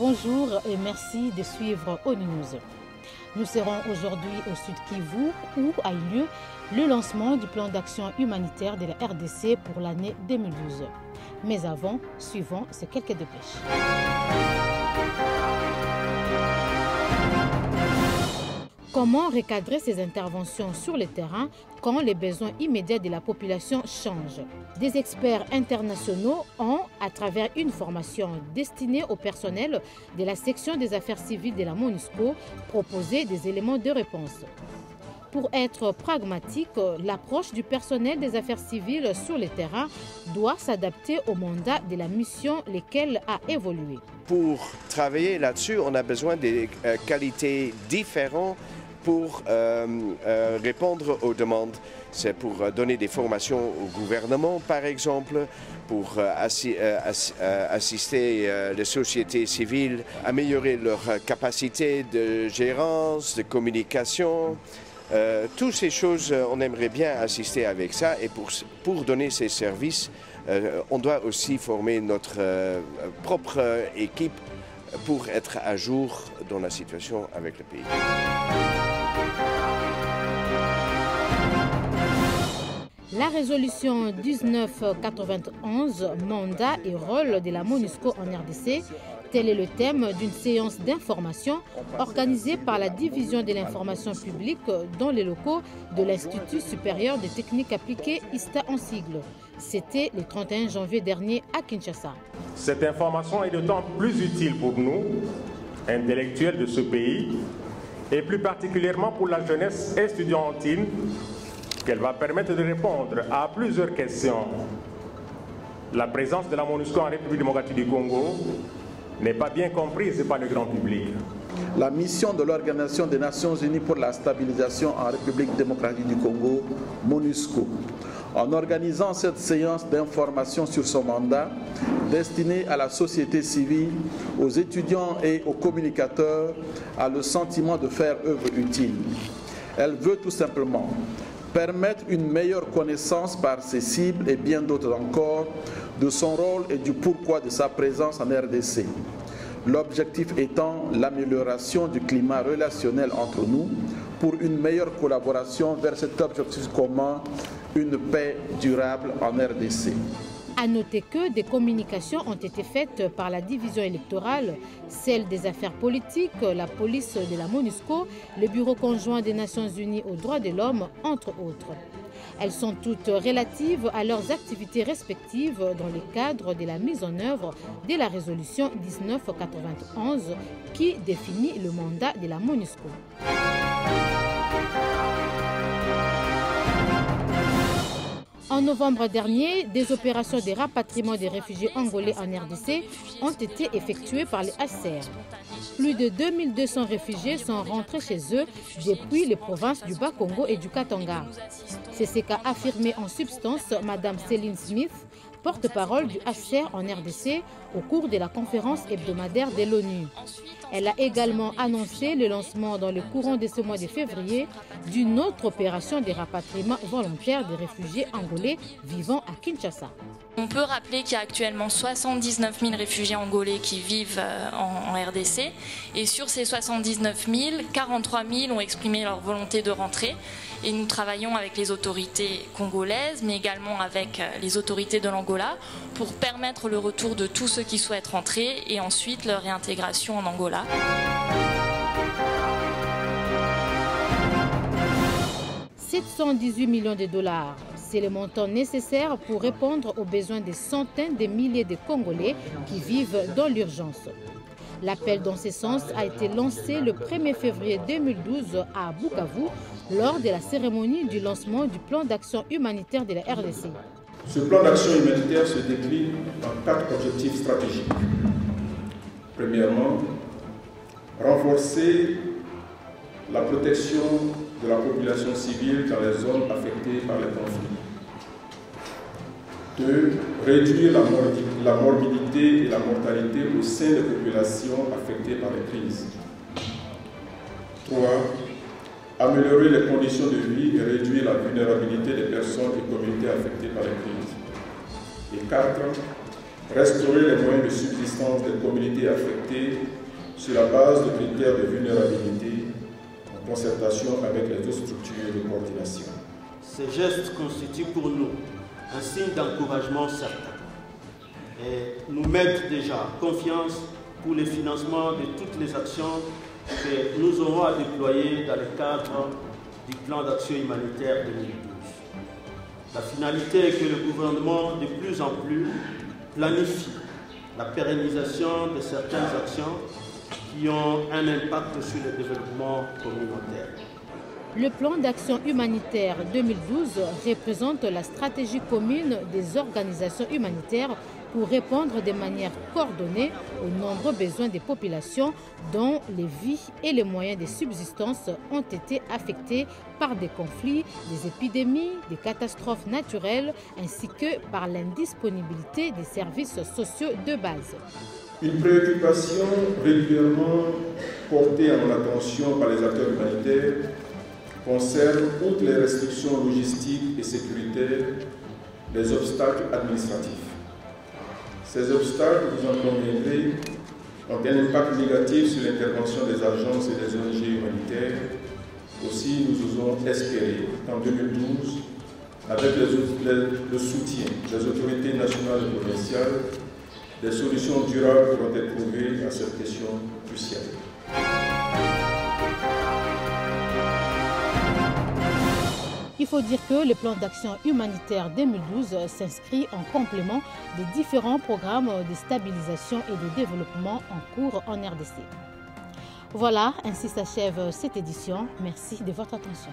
Bonjour et merci de suivre ONU News. Nous serons aujourd'hui au Sud Kivu où a eu lieu le lancement du plan d'action humanitaire de la RDC pour l'année 2012. Mais avant, suivons ces quelques dépêches. Comment recadrer ces interventions sur le terrain quand les besoins immédiats de la population changent? Des experts internationaux ont, à travers une formation destinée au personnel de la section des affaires civiles de la MONUSCO, proposé des éléments de réponse. Pour être pragmatique, l'approche du personnel des affaires civiles sur le terrain doit s'adapter au mandat de la mission, lesquelles a évolué. Pour travailler là-dessus, on a besoin de qualités différentes pour répondre aux demandes. C'est pour donner des formations au gouvernement, par exemple, pour assister les sociétés civiles, améliorer leur capacité de gérance, de communication. Toutes ces choses, on aimerait bien assister avec ça. Et pour donner ces services, on doit aussi former notre propre équipe pour être à jour dans la situation avec le pays. La résolution 1991, mandat et rôle de la MONUSCO en RDC, tel est le thème d'une séance d'information organisée par la division de l'information publique dans les locaux de l'Institut supérieur des techniques appliquées, ISTA en sigle. C'était le 31 janvier dernier à Kinshasa. Cette information est d'autant plus utile pour nous, intellectuels de ce pays, et plus particulièrement pour la jeunesse estudiantine, qu'elle va permettre de répondre à plusieurs questions. La présence de la MONUSCO en République démocratique du Congo n'est pas bien comprise par le grand public. La mission de l'Organisation des Nations Unies pour la stabilisation en République démocratique du Congo, MONUSCO, en organisant cette séance d'information sur son mandat, destinée à la société civile, aux étudiants et aux communicateurs, a le sentiment de faire œuvre utile. Elle veut tout simplement permettre une meilleure connaissance par ses cibles et bien d'autres encore de son rôle et du pourquoi de sa présence en RDC. L'objectif étant l'amélioration du climat relationnel entre nous pour une meilleure collaboration vers cet objectif commun, une paix durable en RDC. À noter que des communications ont été faites par la division électorale, celle des affaires politiques, la police de la MONUSCO, le Bureau conjoint des Nations Unies aux droits de l'homme, entre autres. Elles sont toutes relatives à leurs activités respectives dans le cadre de la mise en œuvre de la résolution 1991 qui définit le mandat de la MONUSCO. En novembre dernier, des opérations de rapatriement des réfugiés angolais en RDC ont été effectuées par les HCR. Plus de 2200 réfugiés sont rentrés chez eux depuis les provinces du Bas-Congo et du Katanga. C'est ce qu'a affirmé en substance Mme Céline Smith, porte-parole du HCR en RDC au cours de la conférence hebdomadaire de l'ONU. Elle a également annoncé le lancement dans le courant de ce mois de février d'une autre opération de rapatriement volontaire des réfugiés angolais vivant à Kinshasa. On peut rappeler qu'il y a actuellement 79 000 réfugiés angolais qui vivent en RDC et sur ces 79 000, 43 000 ont exprimé leur volonté de rentrer. Et nous travaillons avec les autorités congolaises, mais également avec les autorités de l'Angola pour permettre le retour de tous ceux qui souhaitent rentrer et ensuite leur réintégration en Angola. « 718 millions de dollars, c'est le montant nécessaire pour répondre aux besoins des centaines de milliers de Congolais qui vivent dans l'urgence. L'appel dans ce sens a été lancé le 1er février 2012 à Bukavu lors de la cérémonie du lancement du plan d'action humanitaire de la RDC. Ce plan d'action humanitaire se décline en 4 objectifs stratégiques. Premièrement, renforcer la protection de la population civile dans les zones affectées par les conflits. 2. Réduire la morbidité et la mortalité au sein des populations affectées par les crises. 3. Améliorer les conditions de vie et réduire la vulnérabilité des personnes et communautés affectées par les crises. Et 4. restaurer les moyens de subsistance des communautés affectées sur la base de critères de vulnérabilité en concertation avec les autres structures de coordination. Ces gestes constituent pour nous un signe d'encouragement certain et nous mettent déjà confiance pour le financement de toutes les actions que nous aurons à déployer dans le cadre du plan d'action humanitaire 2012. La finalité est que le gouvernement de plus en plus planifie la pérennisation de certaines actions qui ont un impact sur le développement communautaire. Le plan d'action humanitaire 2012 représente la stratégie commune des organisations humanitaires pour répondre de manière coordonnée aux nombreux besoins des populations dont les vies et les moyens de subsistance ont été affectés par des conflits, des épidémies, des catastrophes naturelles ainsi que par l'indisponibilité des services sociaux de base. Une préoccupation régulièrement portée en attention par les acteurs humanitaires concerne, outre les restrictions logistiques et sécuritaires, les obstacles administratifs. Ces obstacles, vous en conviendrez, ont un impact négatif sur l'intervention des agences et des ONG humanitaires. Aussi, nous osons espérer qu'en 2012, avec le soutien des autorités nationales et provinciales, des solutions durables pourront être trouvées à cette question cruciale. Il faut dire que le plan d'action humanitaire 2012 s'inscrit en complément des différents programmes de stabilisation et de développement en cours en RDC. Voilà, ainsi s'achève cette édition. Merci de votre attention.